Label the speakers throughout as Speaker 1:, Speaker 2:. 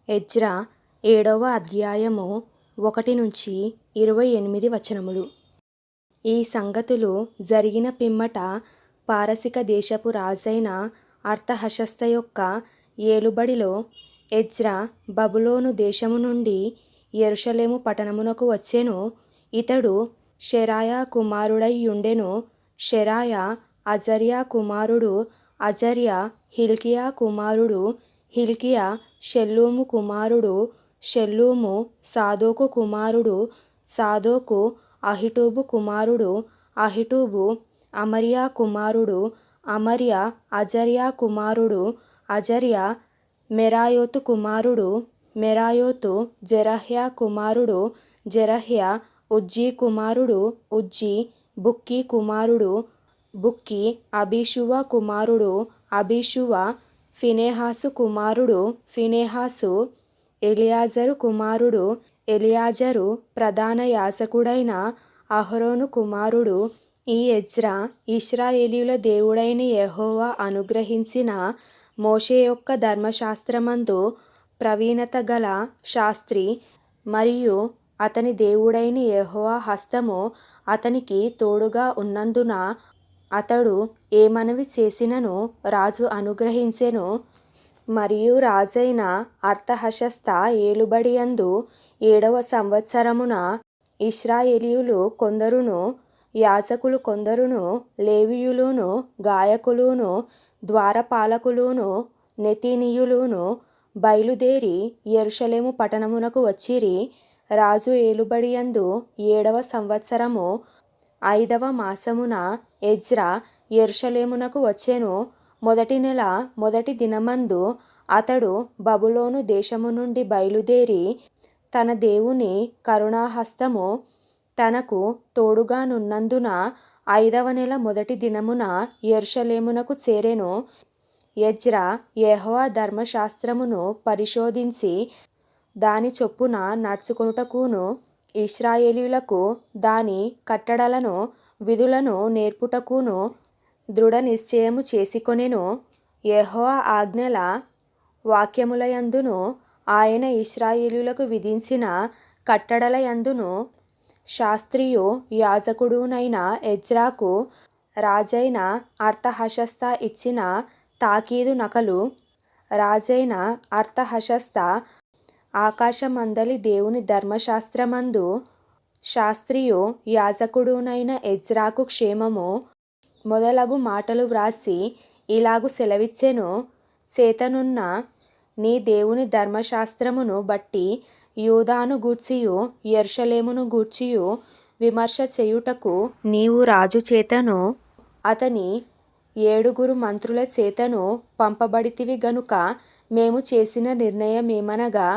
Speaker 1: Ezra 7వ అధ్యాయము 1-28 వచనములు. ఈ సంగతులు జరిగిన పిమ్మట పారసిక దేశపు రాజైన అర్తహషస్త యొక్క ఏలుబడిలో ఎజ్రా బబులోను దేశము నుండి యెరూషలేము పట్టణమునకు వచ్చెను. ఇతడు శెరాయా కుమారుడై యుండెను. శెరాయా అజర్యా కుమారుడు, అజర్యా హిల్కీయా కుమారుడు, హిల్కీయా షల్లూము కుమారుడు, షల్లూము సాదోకు కుమారుడు, సాదోకు అహిటూబు కుమారుడు, అహిటూబు అమర్యా కుమారుడు, అమర్యా అజర్యా కుమారుడు, అజర్యా మెరాయోతు కుమారుడు, మెరాయోతు జెరహ్యా కుమారుడు, జెరహ్యా ఉజ్జీ కుమారుడు, ఉజ్జీ బుక్కీ కుమారుడు, బుక్కీ అబీషువ కుమారుడు, అబీషువ ఫినెహాసు కుమారుడు, ఫినెహాసు ఎలియాజరు కుమారుడు, ఎలియాజరు ప్రధాన యాజకుడైన అహరోను కుమారుడు. ఈ ఎజ్రా ఇశ్రాయేలీయుల దేవుడైన యెహోవా అనుగ్రహించిన మోషే యొక్క ధర్మశాస్త్రమందు ప్రవీణత గల శాస్త్రి మరియు అతని దేవుడైన యెహోవా హస్తము అతనికి తోడుగా ఉన్నందున అతడు ఏ మనవి చేసినను రాజు అనుగ్రహించెను. మరియు రాజైన అర్తహషస్త ఏలుబడియందు 7వ సంవత్సరమున ఇశ్రాయేలీయులు కొందరును, యాజకులు కొందరును, లేవీయులును, గాయకులును, ద్వారపాలకులును, నెతీనీయులును బయలుదేరి యెరూషలేము పట్టణమునకు వచ్చిరి. రాజు ఏలుబడియందు 7వ సంవత్సరము 5వ మాసమున ఎజ్రా యెరూషలేమునకు వచ్చెను. మొదటి నెల మొదటి దినమందు అతడు బబులోను దేశము నుండి బయలుదేరి తన దేవుని కరుణాహస్తము తనకు తోడుగానున్నందున 5వ నెల మొదటి దినమున యెరూషలేమునకు చేరెను. ఎజ్రా యెహోవా ధర్మశాస్త్రమును పరిశోధించి దాని చొప్పున నడుచుకొనుటకును, ఇశ్రాయేలీయులకు దాని కట్టడలను విధులను నేర్పుటకును దృఢ నిశ్చయము చేసుకొనెను. యెహోవా ఆజ్ఞల వాక్యములయందును ఆయన ఇశ్రాయేలీయులకు విధించిన కట్టడలయందును శాస్త్రియు యాజకుడునైన ఎజ్రాకు రాజైన అర్తహషస్త ఇచ్చిన తాకీదు నకలు. రాజైన అర్తహషస్త ఆకాశమందలి దేవుని ధర్మశాస్త్రమందు శాస్త్రియు యాజకుడునైన ఎజ్రాకు క్షేమము మొదలగు మాటలు వ్రాసి ఇలాగు సెలవిచ్చెను. చేతనున్న నీ దేవుని ధర్మశాస్త్రమును బట్టి యూదాను గూర్చియు యెరూషలేమును గూర్చియు విమర్శ చేయుటకు నీవు రాజు చేతను అతని 7 మంత్రుల చేతను పంపబడితివి గనుక మేము చేసిన నిర్ణయమేమనగా,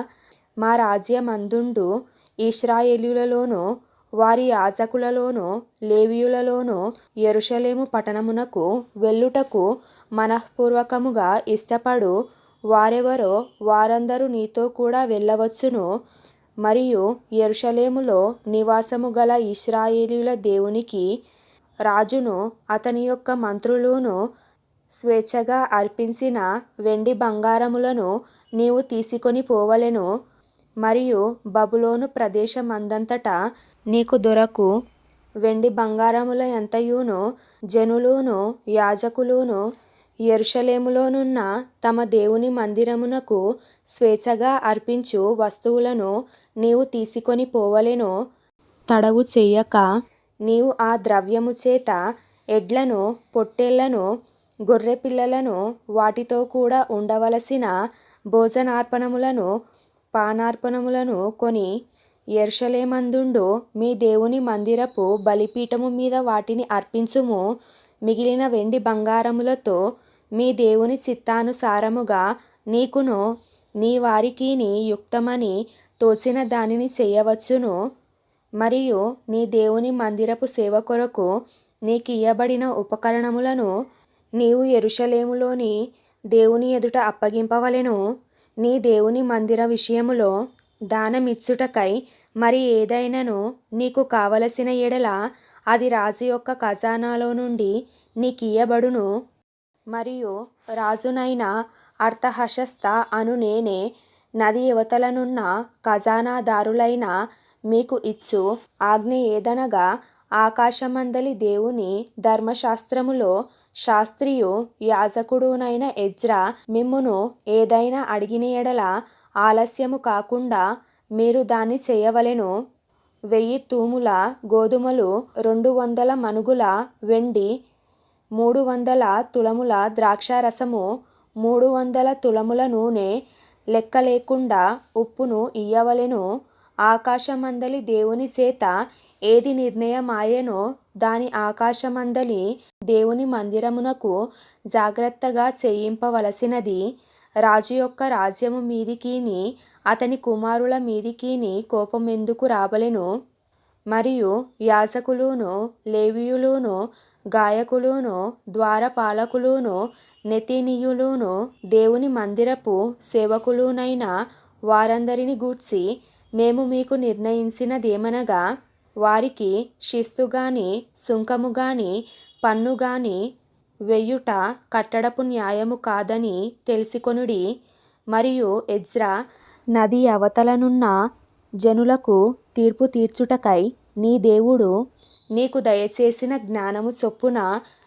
Speaker 1: మా రాజ్యమందుండు ఇశ్రాయేలీయులలోను వారి యాజకులలోను లేవీయులలోను యెరూషలేము పట్టణమునకు వెళ్ళుటకు మనఃపూర్వకముగా ఇష్టపడు వారెవరో వారందరూ నీతో కూడా వెళ్ళవచ్చును. మరియు యెరూషలేములో నివాసము గల ఇశ్రాయేలీయుల దేవునికి రాజును అతని యొక్క మంత్రులును స్వేచ్ఛగా అర్పించిన వెండి బంగారములను నీవు తీసుకొని పోవలెను. మరియు బబులోను ప్రదేశమందంతటా నీకు దొరకు వెండి బంగారముల ఎంతయును జనులును యాజకులును యెరూషలేములోనున్న తమ దేవుని మందిరమునకు స్వేచ్ఛగా అర్పించు వస్తువులను నీవు తీసుకొని పోవలెను. తడవు చెయ్యక నీవు ఆ ద్రవ్యము చేత ఎడ్లను, పొట్టేళ్లను, గొర్రె పిల్లలను, వాటితో కూడా ఉండవలసిన భోజనార్పణములను, పానార్పణములను కొని యెరూషలేమందుండు మీ దేవుని మందిరపు బలిపీఠము మీద వాటిని అర్పించుము. మిగిలిన వెండి బంగారములతో మీ దేవుని చిత్తానుసారముగా నీకును నీ వారికిని యుక్తమని తోచిన దానిని చేయవచ్చును. మరియు నీ దేవుని మందిరపు సేవ కొరకు నీకియ్యబడిన ఉపకరణములను నీవు యెరూషలేములోని దేవుని ఎదుట అప్పగింపవలెను. నీ దేవుని మందిర విషయములో దానమిచ్చుటకై మరి ఏదైనను నీకు కావలసిన ఎడల అది రాజు యొక్క ఖజానాలో నుండి నీకియ్యబడును. మరియు రాజునైన అర్తహషస్త అను నేనే నది యువతలనున్న ఖజానాదారులైన మీకు ఇచ్చు ఆజ్ఞ ఏదనగా ఆకాశమందలి దేవుని ధర్మశాస్త్రములో శాస్త్రియు యాజకుడునైన ఎజ్రా మిమ్మును ఏదైనా అడిగిన ఎడల ఆలస్యము కాకుండా మీరు దాన్ని చేయవలెను. 1000 తూముల గోధుమలు, 200 మనుగుల వెండి, 300 తులముల ద్రాక్షారసము, 300 తులముల నూనె, లెక్క లేకుండా ఉప్పును ఇయ్యవలెను. ఆకాశమందలి దేవుని చేత ఏది నిర్ణయమాయెనో దాని ఆకాశమందలి దేవుని మందిరమునకు జాగ్రత్తగా చేయింపవలసినది. రాజు యొక్క రాజ్యము మీదికిని అతని కుమారుల మీదికిని కోపమెందుకు రావలెను? మరియు యాజకులును, లేవీయులును, గాయకులును, ద్వారపాలకులును, నెతీనీయులును, దేవుని మందిరపు సేవకులునైన వారందరిని గూర్చి మేము మీకు నిర్ణయించినదేమనగా, వారికి శిస్తుగాని, సుంకముగాని, పన్నుగాని వెయ్యుట కట్టడపు న్యాయము కాదని తెలిసికొనుడి. మరియు ఎజ్రా, నది అవతలనున్న జనులకు తీర్పు తీర్చుటకై నీ దేవుడు నీకు దయచేసిన జ్ఞానము చొప్పున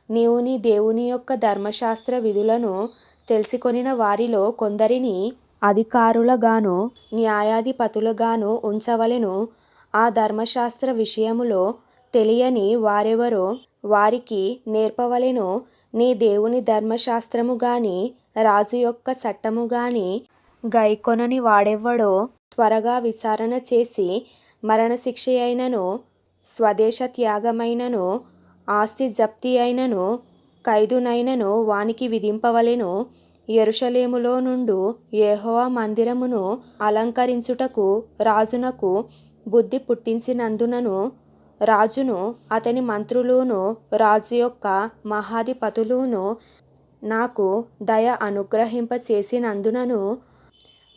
Speaker 1: నీవు నీ దేవుని యొక్క ధర్మశాస్త్ర విధులను తెలిసికొనిన వారిలో కొందరిని అధికారులుగాను న్యాయాధిపతులుగాను ఉంచవలెను. ఆ ధర్మశాస్త్ర విషయములో తెలియని వారెవరో వారికి నేర్పవలెను. నీ దేవుని ధర్మశాస్త్రము గాని రాజు యొక్క చట్టము గాని గైకొనని వాడెవ్వడో త్వరగా విచారణ చేసి మరణశిక్ష అయినను, స్వదేశ త్యాగమైనను, ఆస్తి జప్తి అయినను, ఖైదునైనను వానికి విధింపవలెను. యెరూషలేములో నుండు యెహోవా మందిరమును అలంకరించుటకు రాజునకు బుద్ధి పుట్టించినందునను, రాజును అతని మంత్రులును రాజు యొక్క మహాధిపతులును నాకు దయ అనుగ్రహింపచేసినందునను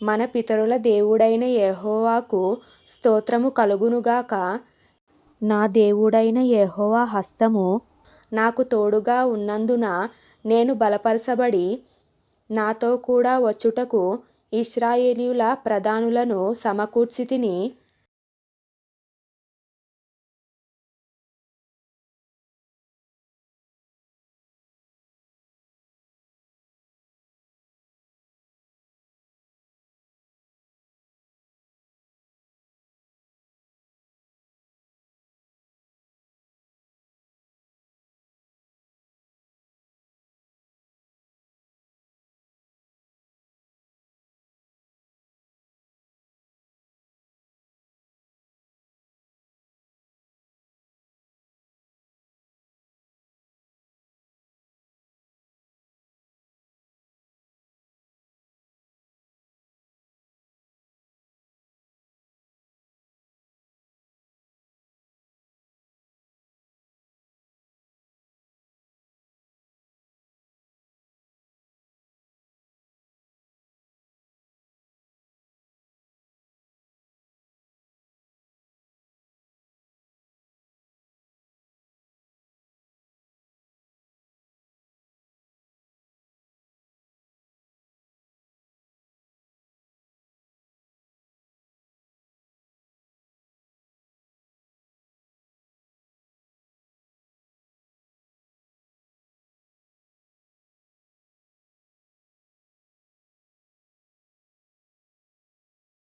Speaker 1: మన పితరుల దేవుడైన యెహోవాకు స్తోత్రము కలుగునుగాక. నా దేవుడైన యెహోవా హస్తము నాకు తోడుగా ఉన్నందున నేను బలపరచబడి నాతో కూడా వచ్చుటకు ఇశ్రాయేలీయుల ప్రధానులను సమకూర్చితిని.